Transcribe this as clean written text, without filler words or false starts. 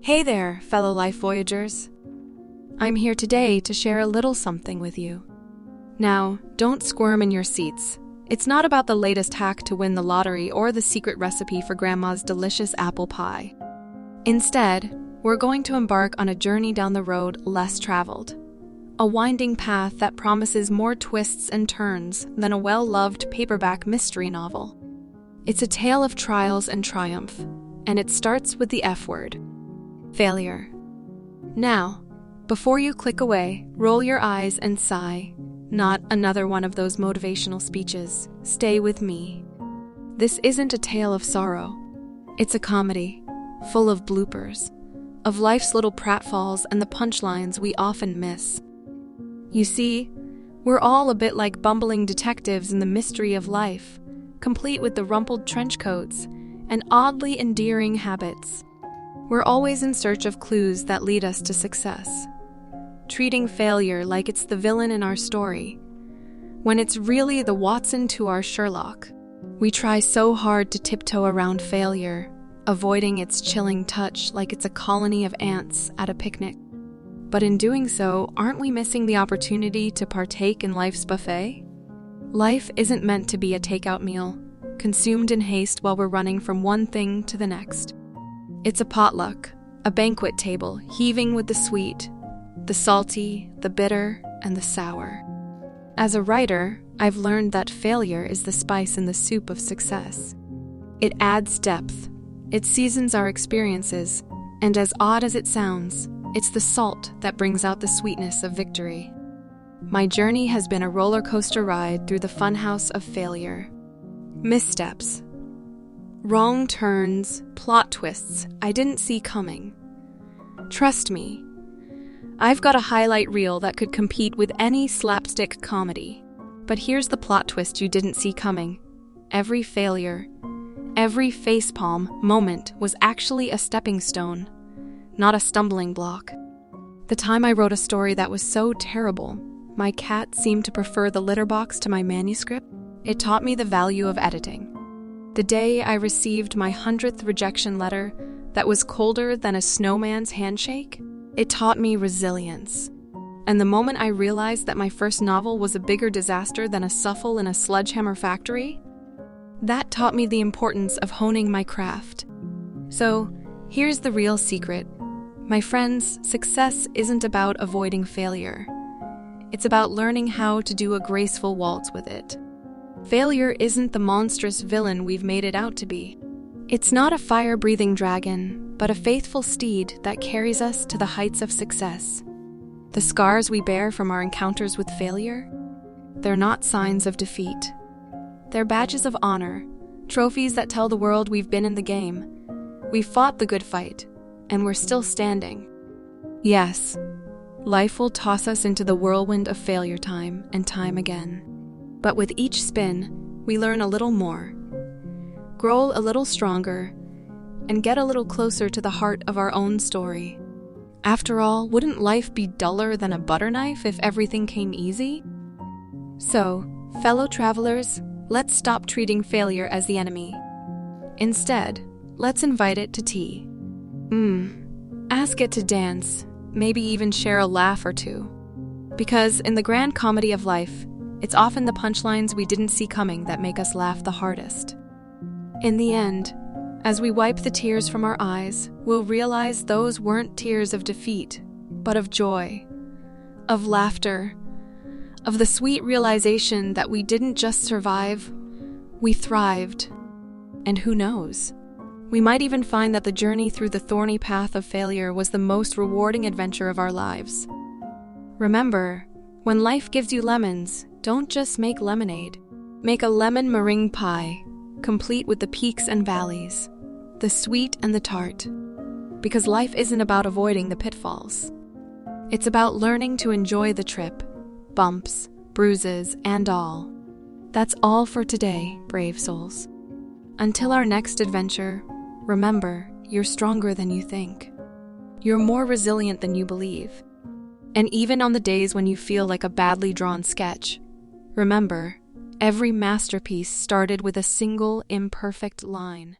Hey there, fellow life voyagers. I'm here today to share a little something with you. Now, don't squirm in your seats. It's not about the latest hack to win the lottery or the secret recipe for Grandma's delicious apple pie. Instead, we're going to embark on a journey down the road less traveled. A winding path that promises more twists and turns than a well-loved paperback mystery novel. It's a tale of trials and triumph, and it starts with the F word. Failure. Now, before you click away, roll your eyes and sigh. Not another one of those motivational speeches. Stay with me. This isn't a tale of sorrow. It's a comedy, full of bloopers, of life's little pratfalls and the punchlines we often miss. You see, we're all a bit like bumbling detectives in the mystery of life, complete with the rumpled trench coats and oddly endearing habits. We're always in search of clues that lead us to success, treating failure like it's the villain in our story, when it's really the Watson to our Sherlock. We try so hard to tiptoe around failure, avoiding its chilling touch like it's a colony of ants at a picnic. But in doing so, aren't we missing the opportunity to partake in life's buffet? Life isn't meant to be a takeout meal, consumed in haste while we're running from one thing to the next. It's a potluck, a banquet table heaving with the sweet, the salty, the bitter, and the sour. As a writer, I've learned that failure is the spice in the soup of success. It adds depth, it seasons our experiences, and as odd as it sounds, it's the salt that brings out the sweetness of victory. My journey has been a roller coaster ride through the funhouse of failure. Missteps. Wrong turns, plot twists I didn't see coming. Trust me, I've got a highlight reel that could compete with any slapstick comedy. But here's the plot twist you didn't see coming. Every failure, every facepalm moment was actually a stepping stone, not a stumbling block. The time I wrote a story that was so terrible, my cat seemed to prefer the litter box to my manuscript, it taught me the value of editing. The day I received my 100th rejection letter that was colder than a snowman's handshake, it taught me resilience. And the moment I realized that my first novel was a bigger disaster than a suffle in a sledgehammer factory, that taught me the importance of honing my craft. So, here's the real secret. My friends, success isn't about avoiding failure. It's about learning how to do a graceful waltz with it. Failure isn't the monstrous villain we've made it out to be. It's not a fire-breathing dragon, but a faithful steed that carries us to the heights of success. The scars we bear from our encounters with failure, they're not signs of defeat. They're badges of honor, trophies that tell the world we've been in the game. We've fought the good fight, and we're still standing. Yes, life will toss us into the whirlwind of failure time and time again. But with each spin, we learn a little more, grow a little stronger, and get a little closer to the heart of our own story. After all, wouldn't life be duller than a butter knife if everything came easy? So, fellow travelers, let's stop treating failure as the enemy. Instead, let's invite it to tea. Ask it to dance, maybe even share a laugh or two. Because in the grand comedy of life, it's often the punchlines we didn't see coming that make us laugh the hardest. In the end, as we wipe the tears from our eyes, we'll realize those weren't tears of defeat, but of joy, of laughter, of the sweet realization that we didn't just survive, we thrived. And who knows? We might even find that the journey through the thorny path of failure was the most rewarding adventure of our lives. Remember, when life gives you lemons, don't just make lemonade. Make a lemon meringue pie, complete with the peaks and valleys, the sweet and the tart. Because life isn't about avoiding the pitfalls. It's about learning to enjoy the trip, bumps, bruises, and all. That's all for today, brave souls. Until our next adventure, remember, you're stronger than you think. You're more resilient than you believe. And even on the days when you feel like a badly drawn sketch, remember, every masterpiece started with a single imperfect line.